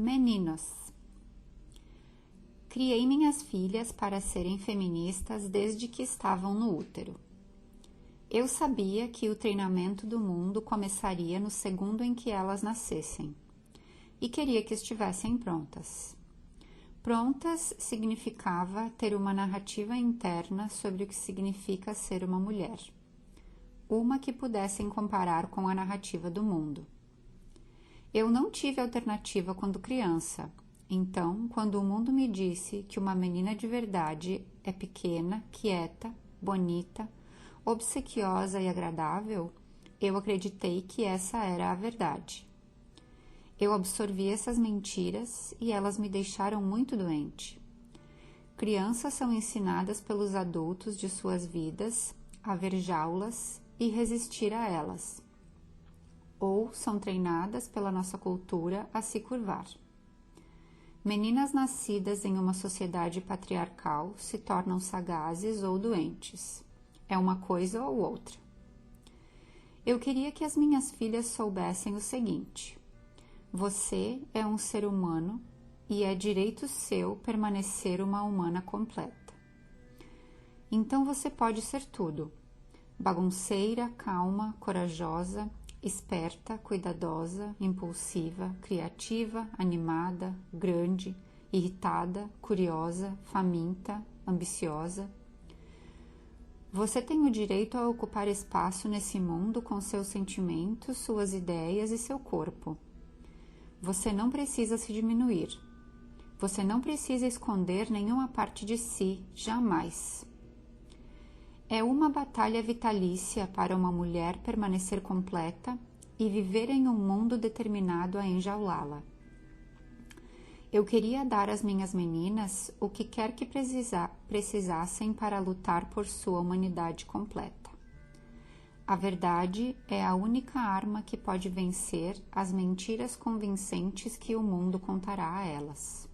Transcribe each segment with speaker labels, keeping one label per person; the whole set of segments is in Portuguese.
Speaker 1: Meninos. Criei minhas filhas para serem feministas desde que estavam no útero. Eu sabia que o treinamento do mundo começaria no segundo em que elas nascessem e queria que estivessem prontas. Prontas significava ter uma narrativa interna sobre o que significa ser uma mulher, uma que pudessem comparar com a narrativa do mundo. Eu não tive alternativa quando criança, então, quando o mundo me disse que uma menina de verdade é pequena, quieta, bonita, obsequiosa e agradável, eu acreditei que essa era a verdade. Eu absorvi essas mentiras e elas me deixaram muito doente. Crianças são ensinadas pelos adultos de suas vidas a ver jaulas e resistir a elas, ou são treinadas pela nossa cultura a se curvar. Meninas nascidas em uma sociedade patriarcal se tornam sagazes ou doentes. É uma coisa ou outra. Eu queria que as minhas filhas soubessem o seguinte: você é um ser humano e é direito seu permanecer uma humana completa. Então você pode ser tudo: bagunceira, calma, corajosa, esperta, cuidadosa, impulsiva, criativa, animada, grande, irritada, curiosa, faminta, ambiciosa. Você tem o direito a ocupar espaço nesse mundo com seus sentimentos, suas ideias e seu corpo. Você não precisa se diminuir. Você não precisa esconder nenhuma parte de si, jamais. É uma batalha vitalícia para uma mulher permanecer completa e viver em um mundo determinado a enjaulá-la. Eu queria dar às minhas meninas o que quer que precisassem para lutar por sua humanidade completa. A verdade é a única arma que pode vencer as mentiras convincentes que o mundo contará a elas.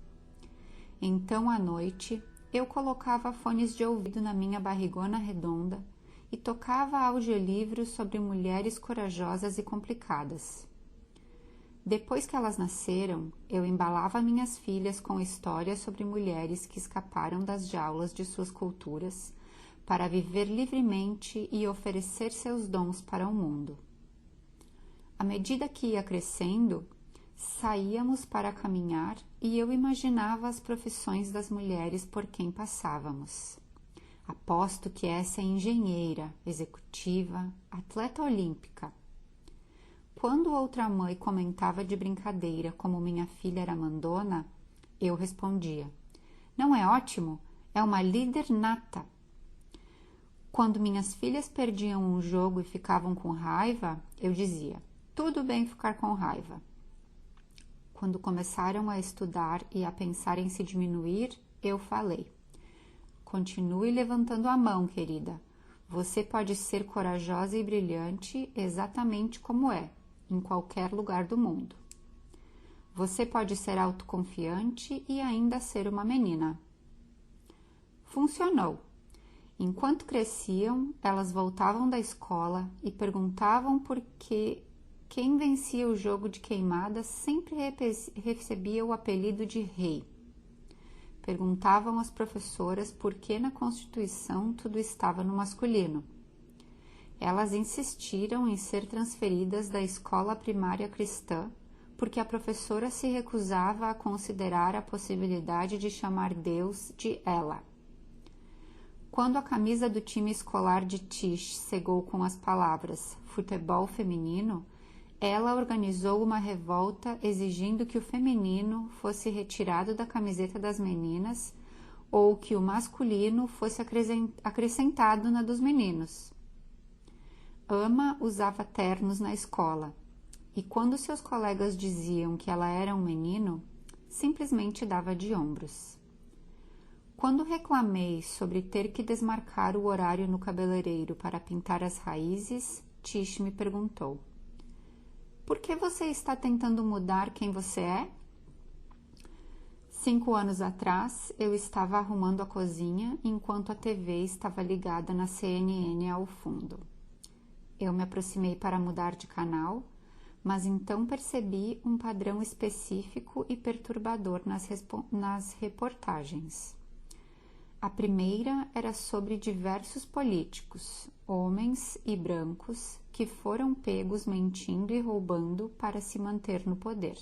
Speaker 1: Então, à noite, eu colocava fones de ouvido na minha barrigona redonda e tocava audiolivros sobre mulheres corajosas e complicadas. Depois que elas nasceram, eu embalava minhas filhas com histórias sobre mulheres que escaparam das jaulas de suas culturas para viver livremente e oferecer seus dons para o mundo. À medida que ia crescendo, saíamos para caminhar e eu imaginava as profissões das mulheres por quem passávamos. Aposto que essa é engenheira, executiva, atleta olímpica. Quando outra mãe comentava de brincadeira como minha filha era mandona, eu respondia: não é ótimo? É uma líder nata. Quando minhas filhas perdiam um jogo e ficavam com raiva, eu dizia: tudo bem ficar com raiva. Quando começaram a estudar e a pensar em se diminuir, eu falei: continue levantando a mão, querida. Você pode ser corajosa e brilhante exatamente como é, em qualquer lugar do mundo. Você pode ser autoconfiante e ainda ser uma menina. Funcionou. Enquanto cresciam, elas voltavam da escola e perguntavam por que quem vencia o jogo de queimada sempre recebia o apelido de rei. Perguntavam às professoras por que na Constituição tudo estava no masculino. Elas insistiram em ser transferidas da escola primária cristã porque a professora se recusava a considerar a possibilidade de chamar Deus de ela. Quando a camisa do time escolar de Tish cegou com as palavras futebol feminino, ela organizou uma revolta exigindo que o feminino fosse retirado da camiseta das meninas ou que o masculino fosse acrescentado na dos meninos. Ama usava ternos na escola e quando seus colegas diziam que ela era um menino, simplesmente dava de ombros. Quando reclamei sobre ter que desmarcar o horário no cabeleireiro para pintar as raízes, Tish me perguntou: por que você está tentando mudar quem você é? 5 anos atrás, eu estava arrumando a cozinha enquanto a TV estava ligada na CNN ao fundo. Eu me aproximei para mudar de canal, mas então percebi um padrão específico e perturbador nas reportagens. A primeira era sobre diversos políticos, homens e brancos, que foram pegos mentindo e roubando para se manter no poder.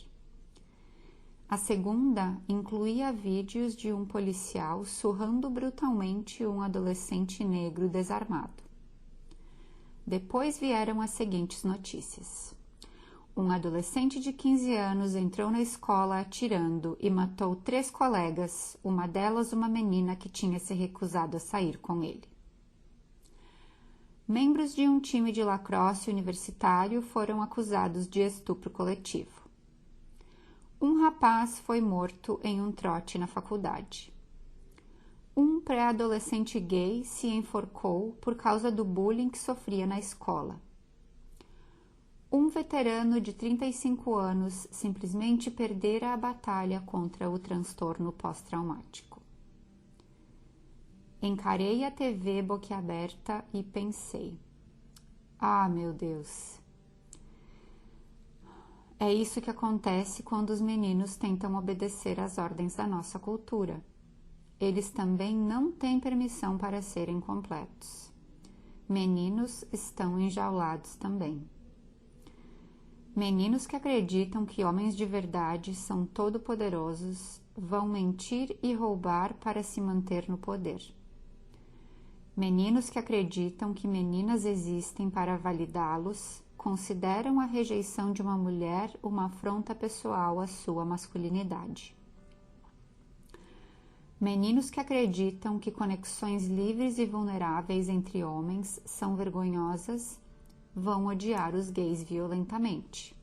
Speaker 1: A segunda incluía vídeos de um policial surrando brutalmente um adolescente negro desarmado. Depois vieram as seguintes notícias. Um adolescente de 15 anos entrou na escola atirando e matou 3 colegas, uma delas uma menina que tinha se recusado a sair com ele. Membros de um time de lacrosse universitário foram acusados de estupro coletivo. Um rapaz foi morto em um trote na faculdade. Um pré-adolescente gay se enforcou por causa do bullying que sofria na escola. Um veterano de 35 anos simplesmente perdera a batalha contra o transtorno pós-traumático. Encarei a TV boquiaberta e pensei: ah, meu Deus! É isso que acontece quando os meninos tentam obedecer às ordens da nossa cultura. Eles também não têm permissão para serem completos. Meninos estão enjaulados também. Meninos que acreditam que homens de verdade são todo-poderosos vão mentir e roubar para se manter no poder. Meninos que acreditam que meninas existem para validá-los consideram a rejeição de uma mulher uma afronta pessoal à sua masculinidade. Meninos que acreditam que conexões livres e vulneráveis entre homens são vergonhosas vão odiar os gays violentamente.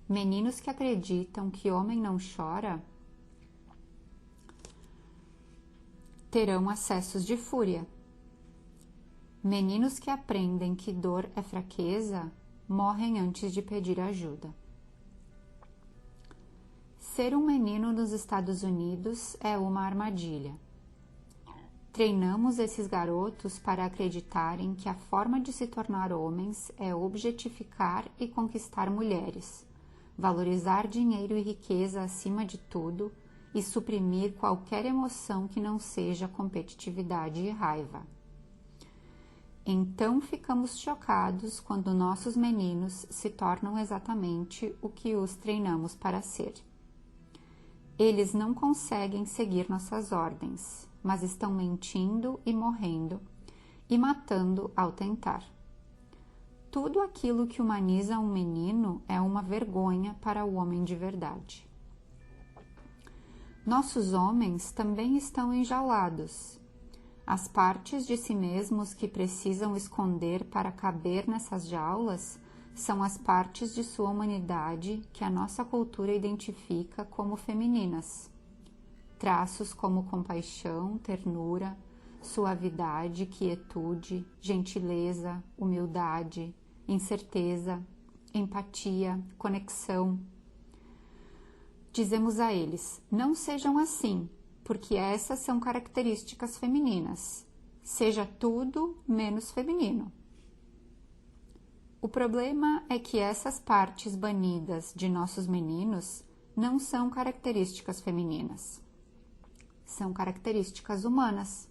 Speaker 1: Meninos que acreditam que homem não chora terão acessos de fúria. Meninos que aprendem que dor é fraqueza morrem antes de pedir ajuda. Ser um menino nos Estados Unidos é uma armadilha. Treinamos esses garotos para acreditarem que a forma de se tornar homens é objetificar e conquistar mulheres, valorizar dinheiro e riqueza acima de tudo e suprimir qualquer emoção que não seja competitividade e raiva. Então ficamos chocados quando nossos meninos se tornam exatamente o que os treinamos para ser. Eles não conseguem seguir nossas ordens, mas estão mentindo e morrendo e matando ao tentar. Tudo aquilo que humaniza um menino é uma vergonha para o homem de verdade. Nossos homens também estão enjaulados. As partes de si mesmos que precisam esconder para caber nessas jaulas são as partes de sua humanidade que a nossa cultura identifica como femininas. Traços como compaixão, ternura, suavidade, quietude, gentileza, humildade, incerteza, empatia, conexão. Dizemos a eles: não sejam assim, porque essas são características femininas. Seja tudo menos feminino. O problema é que essas partes banidas de nossos meninos não são características femininas. São características humanas.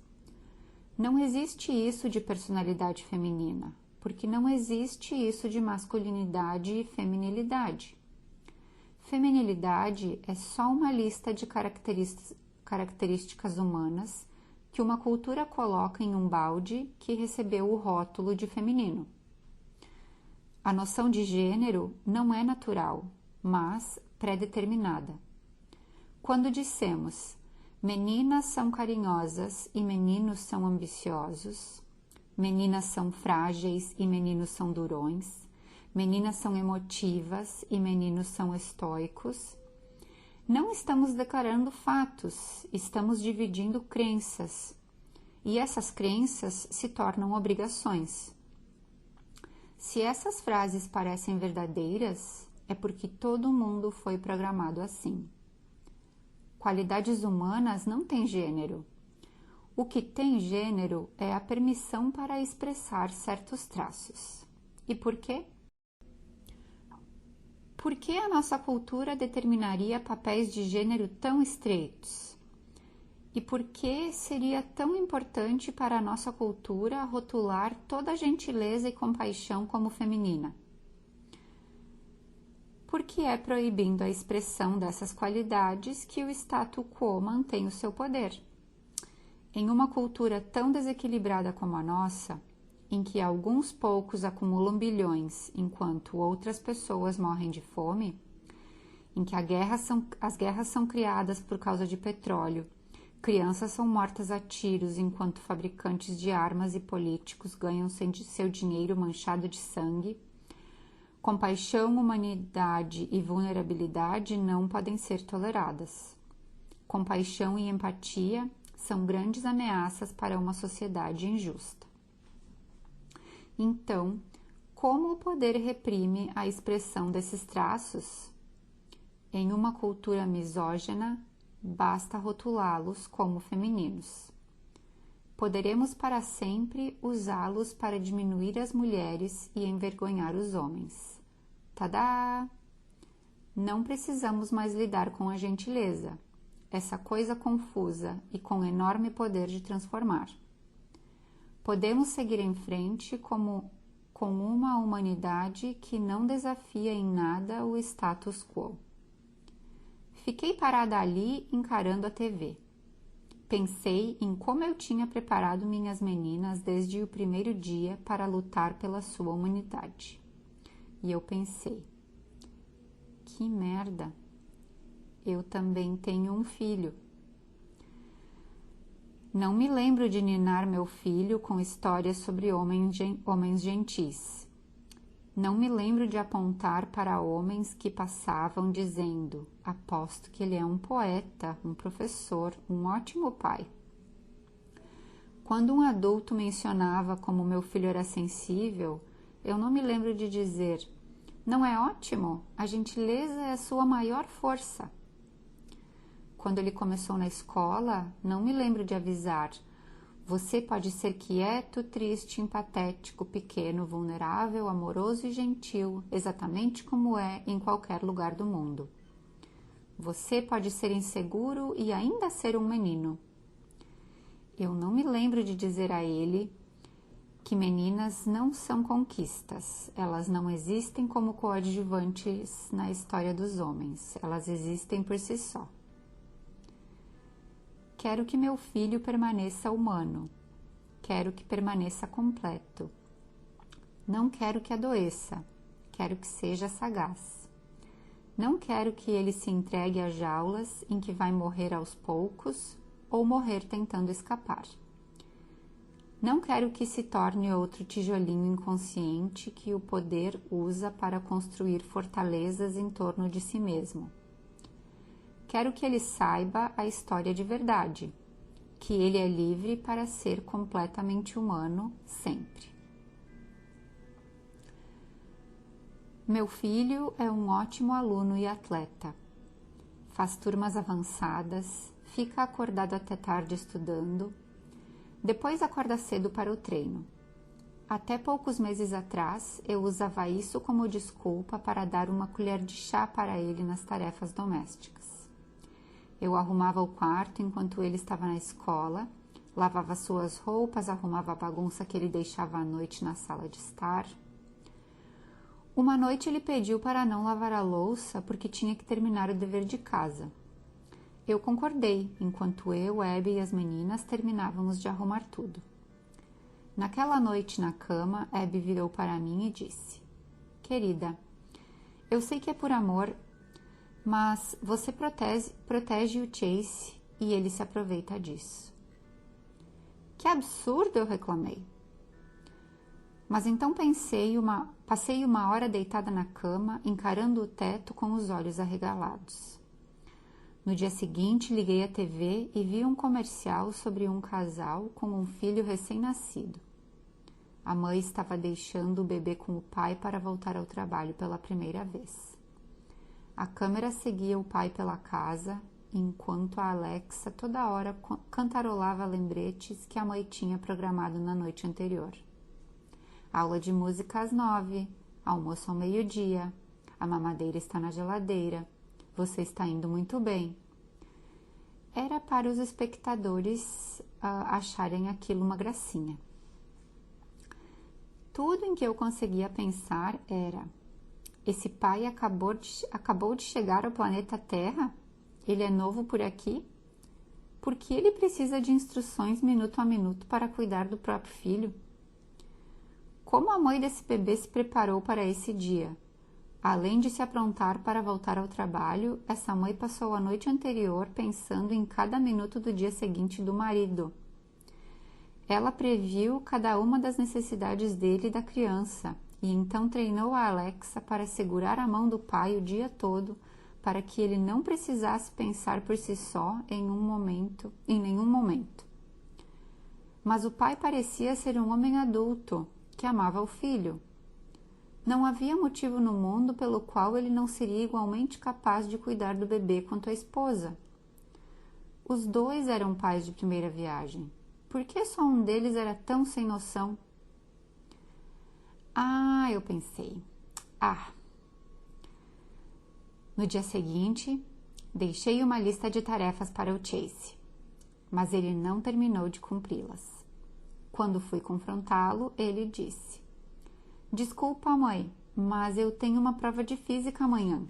Speaker 1: Não existe isso de personalidade feminina, porque não existe isso de masculinidade e feminilidade. Feminilidade é só uma lista de características humanas que uma cultura coloca em um balde que recebeu o rótulo de feminino. A noção de gênero não é natural, mas pré-determinada. Quando dissemos meninas são carinhosas e meninos são ambiciosos, meninas são frágeis e meninos são durões, meninas são emotivas e meninos são estoicos, não estamos declarando fatos, estamos dividindo crenças, e essas crenças se tornam obrigações. Se essas frases parecem verdadeiras, é porque todo mundo foi programado assim. Qualidades humanas não têm gênero. O que tem gênero é a permissão para expressar certos traços. E por quê? Por que a nossa cultura determinaria papéis de gênero tão estreitos? E por que seria tão importante para a nossa cultura rotular toda a gentileza e compaixão como feminina? Por que é proibindo a expressão dessas qualidades que o status quo mantém o seu poder? Em uma cultura tão desequilibrada como a nossa, em que alguns poucos acumulam bilhões enquanto outras pessoas morrem de fome, em que as guerras são criadas por causa de petróleo, crianças são mortas a tiros enquanto fabricantes de armas e políticos ganham seu dinheiro manchado de sangue, compaixão, humanidade e vulnerabilidade não podem ser toleradas. Compaixão e empatia são grandes ameaças para uma sociedade injusta. Então, como o poder reprime a expressão desses traços? Em uma cultura misógina, basta rotulá-los como femininos. Poderemos para sempre usá-los para diminuir as mulheres e envergonhar os homens. Tadá! Não precisamos mais lidar com a gentileza, essa coisa confusa e com enorme poder de transformar. Podemos seguir em frente com uma humanidade que não desafia em nada o status quo. Fiquei parada ali encarando a TV. Pensei em como eu tinha preparado minhas meninas desde o primeiro dia para lutar pela sua humanidade. E eu pensei, que merda! Eu também tenho um filho. Não me lembro de ninar meu filho com histórias sobre homens gentis. Não me lembro de apontar para homens que passavam dizendo: aposto que ele é um poeta, um professor, um ótimo pai. Quando um adulto mencionava como meu filho era sensível, eu não me lembro de dizer: não é ótimo? A gentileza é a sua maior força. Quando ele começou na escola, não me lembro de avisar: você pode ser quieto, triste, empatético, pequeno, vulnerável, amoroso e gentil, exatamente como é em qualquer lugar do mundo. Você pode ser inseguro e ainda ser um menino. Eu não me lembro de dizer a ele que meninas não são conquistas. Elas não existem como coadjuvantes na história dos homens. Elas existem por si só. Quero que meu filho permaneça humano. Quero que permaneça completo. Não quero que adoeça. Quero que seja sagaz. Não quero que ele se entregue a jaulas em que vai morrer aos poucos ou morrer tentando escapar. Não quero que se torne outro tijolinho inconsciente que o poder usa para construir fortalezas em torno de si mesmo. Quero que ele saiba a história de verdade, que ele é livre para ser completamente humano sempre. Meu filho é um ótimo aluno e atleta. Faz turmas avançadas, fica acordado até tarde estudando, depois acorda cedo para o treino. Até poucos meses atrás, eu usava isso como desculpa para dar uma colher de chá para ele nas tarefas domésticas. Eu arrumava o quarto enquanto ele estava na escola, lavava suas roupas, arrumava a bagunça que ele deixava à noite na sala de estar. Uma noite ele pediu para não lavar a louça porque tinha que terminar o dever de casa. Eu concordei, enquanto eu, Abby e as meninas terminávamos de arrumar tudo. Naquela noite na cama, Abby virou para mim e disse: querida, eu sei que é por amor, mas você protege o Chase e ele se aproveita disso. Que absurdo, eu reclamei. Mas então passei uma hora deitada na cama, encarando o teto com os olhos arregalados. No dia seguinte, liguei a TV e vi um comercial sobre um casal com um filho recém-nascido. A mãe estava deixando o bebê com o pai para voltar ao trabalho pela primeira vez. A câmera seguia o pai pela casa, enquanto a Alexa toda hora cantarolava lembretes que a mãe tinha programado na noite anterior. Aula de música às 9, almoço ao meio-dia, A mamadeira está na geladeira. Você está indo muito bem. Era para os espectadores acharem aquilo uma gracinha. Tudo em que eu conseguia pensar era: esse pai acabou de chegar ao planeta Terra? Ele é novo por aqui? Por que ele precisa de instruções minuto a minuto para cuidar do próprio filho? Como a mãe desse bebê se preparou para esse dia? Além de se aprontar para voltar ao trabalho, essa mãe passou a noite anterior pensando em cada minuto do dia seguinte do marido. Ela previu cada uma das necessidades dele e da criança, e então treinou a Alexa para segurar a mão do pai o dia todo, para que ele não precisasse pensar por si só em nenhum momento. Mas o pai parecia ser um homem adulto, que amava o filho. Não havia motivo no mundo pelo qual ele não seria igualmente capaz de cuidar do bebê quanto a esposa. Os dois eram pais de primeira viagem. Por que só um deles era tão sem noção? Eu pensei. No dia seguinte, deixei uma lista de tarefas para o Chase, mas ele não terminou de cumpri-las. Quando fui confrontá-lo, ele disse: Desculpa, mãe, mas eu tenho uma prova de física amanhã.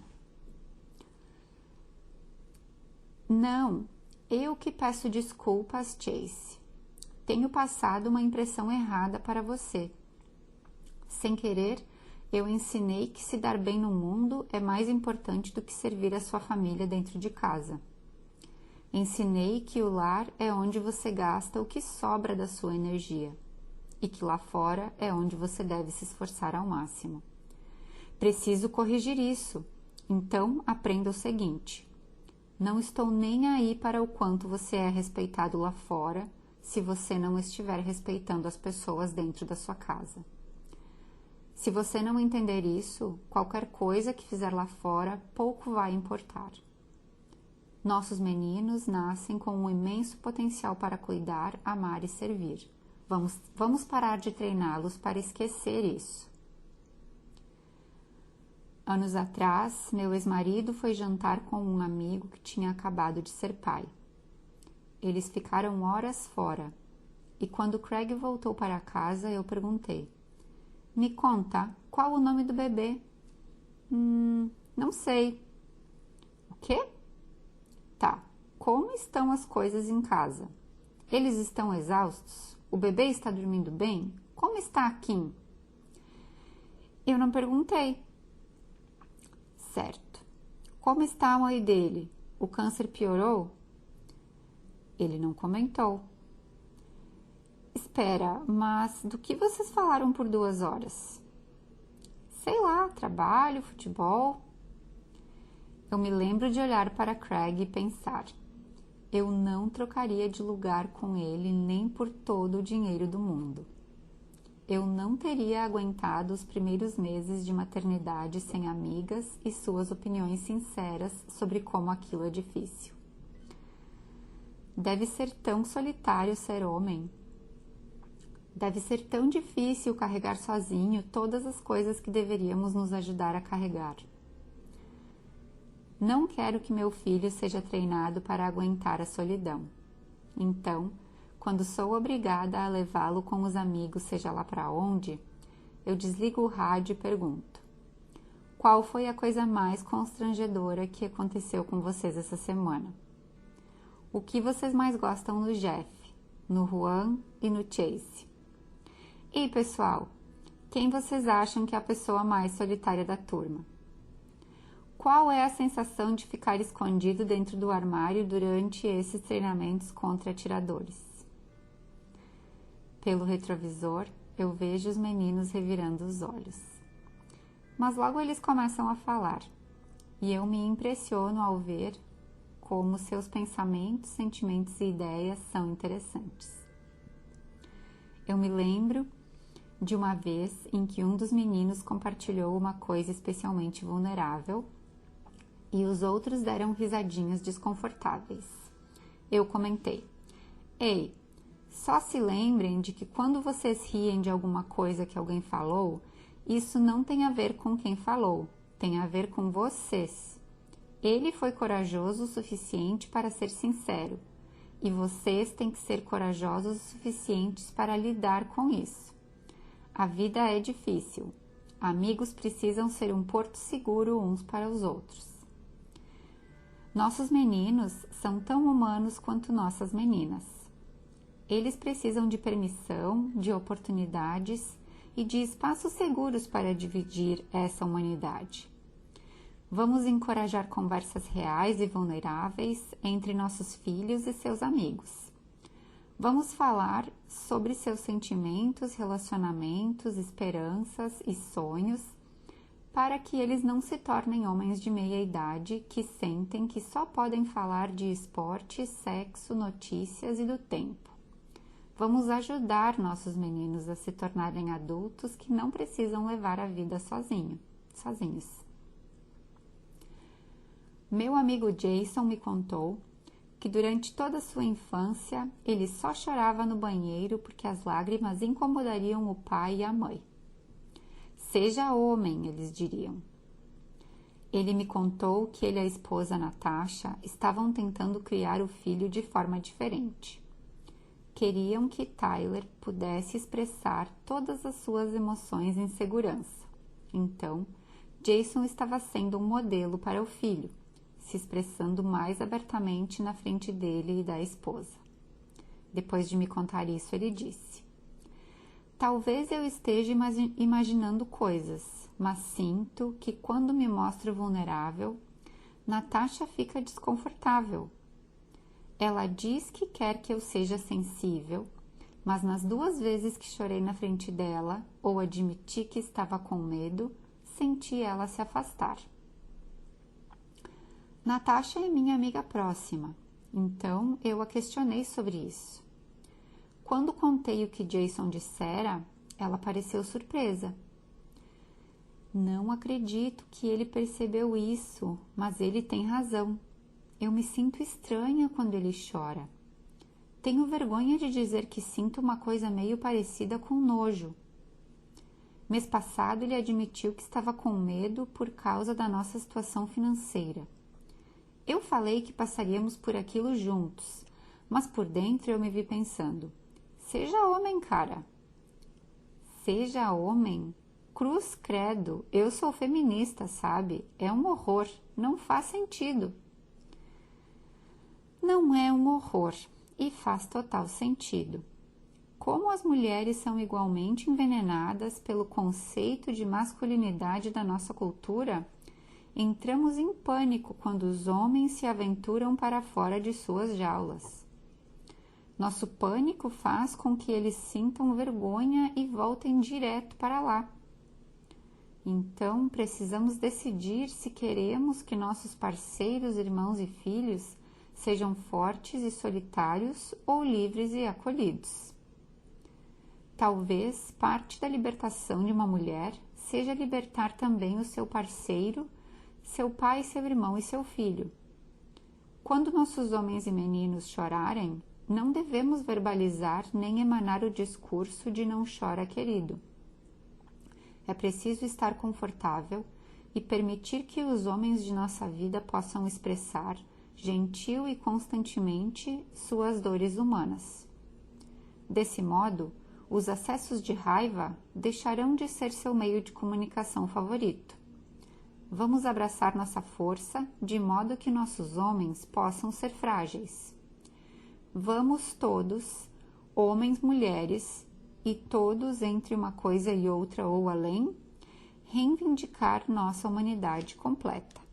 Speaker 1: Não, eu que peço desculpas, Chase. Tenho passado uma impressão errada para você. Sem querer, eu ensinei que se dar bem no mundo é mais importante do que servir a sua família dentro de casa. Ensinei que o lar é onde você gasta o que sobra da sua energia e que lá fora é onde você deve se esforçar ao máximo. Preciso corrigir isso, então aprenda o seguinte: não estou nem aí para o quanto você é respeitado lá fora se você não estiver respeitando as pessoas dentro da sua casa. Se você não entender isso, qualquer coisa que fizer lá fora pouco vai importar. Nossos meninos nascem com um imenso potencial para cuidar, amar e servir. Vamos parar de treiná-los para esquecer isso. Anos atrás, meu ex-marido foi jantar com um amigo que tinha acabado de ser pai. Eles ficaram horas fora, e quando Craig voltou para casa, eu perguntei: Me conta, qual o nome do bebê? Não sei. O quê? Tá, como estão as coisas em casa? Eles estão exaustos? O bebê está dormindo bem? Como está a Kim? Eu não perguntei. Certo. Como está a mãe dele? O câncer piorou? Ele não comentou. Espera, mas do que vocês falaram por 2 horas? Sei lá, trabalho, futebol. Eu me lembro de olhar para Craig e pensar: eu não trocaria de lugar com ele nem por todo o dinheiro do mundo. Eu não teria aguentado os primeiros meses de maternidade sem amigas e suas opiniões sinceras sobre como aquilo é difícil. Deve ser tão solitário ser homem. Deve ser tão difícil carregar sozinho todas as coisas que deveríamos nos ajudar a carregar. Não quero que meu filho seja treinado para aguentar a solidão. Então, quando sou obrigada a levá-lo com os amigos, seja lá para onde, eu desligo o rádio e pergunto: qual foi a coisa mais constrangedora que aconteceu com vocês essa semana? O que vocês mais gostam no Jeff, no Juan e no Chase? E pessoal, quem vocês acham que é a pessoa mais solitária da turma? Qual é a sensação de ficar escondido dentro do armário durante esses treinamentos contra atiradores? Pelo retrovisor, eu vejo os meninos revirando os olhos. Mas logo eles começam a falar, e eu me impressiono ao ver como seus pensamentos, sentimentos e ideias são interessantes. Eu me lembro de uma vez em que um dos meninos compartilhou uma coisa especialmente vulnerável e os outros deram risadinhas desconfortáveis. Eu comentei: Ei, só se lembrem de que quando vocês riem de alguma coisa que alguém falou, isso não tem a ver com quem falou. tem a ver com vocês. Ele foi corajoso o suficiente para ser sincero, e vocês têm que ser corajosos o suficientes para lidar com isso. A vida é difícil. Amigos precisam ser um porto seguro uns para os outros. Nossos meninos são tão humanos quanto nossas meninas. Eles precisam de permissão, de oportunidades e de espaços seguros para dividir essa humanidade. Vamos encorajar conversas reais e vulneráveis entre nossos filhos e seus amigos. Vamos falar sobre seus sentimentos, relacionamentos, esperanças e sonhos, para que eles não se tornem homens de meia idade que sentem que só podem falar de esporte, sexo, notícias e do tempo. Vamos ajudar nossos meninos a se tornarem adultos que não precisam levar a vida sozinhos. Meu amigo Jason me contou que durante toda a sua infância ele só chorava no banheiro porque as lágrimas incomodariam o pai e a mãe. Seja homem, eles diriam. Ele me contou que ele e a esposa Natasha estavam tentando criar o filho de forma diferente. Queriam que Tyler pudesse expressar todas as suas emoções em segurança. Então, Jason estava sendo um modelo para o filho, se expressando mais abertamente na frente dele e da esposa. Depois de me contar isso, ele disse: talvez eu esteja imaginando coisas, mas sinto que quando me mostro vulnerável, Natasha fica desconfortável. Ela diz que quer que eu seja sensível, mas nas 2 vezes que chorei na frente dela ou admiti que estava com medo, senti ela se afastar. Natasha é minha amiga próxima, então eu a questionei sobre isso. Quando contei o que Jason dissera, ela pareceu surpresa. Não acredito que ele percebeu isso, mas ele tem razão. Eu me sinto estranha quando ele chora. Tenho vergonha de dizer que sinto uma coisa meio parecida com nojo. Mês passado ele admitiu que estava com medo por causa da nossa situação financeira. Eu falei que passaríamos por aquilo juntos, mas por dentro eu me vi pensando: seja homem, cara. Seja homem? Cruz credo, eu sou feminista, sabe? É um horror, não faz sentido. Não é um horror e faz total sentido. Como as mulheres são igualmente envenenadas pelo conceito de masculinidade da nossa cultura, entramos em pânico quando os homens se aventuram para fora de suas jaulas. Nosso pânico faz com que eles sintam vergonha e voltem direto para lá. Então, precisamos decidir se queremos que nossos parceiros, irmãos e filhos sejam fortes e solitários ou livres e acolhidos. Talvez parte da libertação de uma mulher seja libertar também o seu parceiro, seu pai, seu irmão e seu filho. Quando nossos homens e meninos chorarem, não devemos verbalizar nem emanar o discurso de não chora, querido. É preciso estar confortável e permitir que os homens de nossa vida possam expressar, gentil e constantemente, suas dores humanas. Desse modo, os acessos de raiva deixarão de ser seu meio de comunicação favorito. Vamos abraçar nossa força de modo que nossos homens possam ser frágeis. Vamos todos, homens, mulheres e todos entre uma coisa e outra ou além, reivindicar nossa humanidade completa.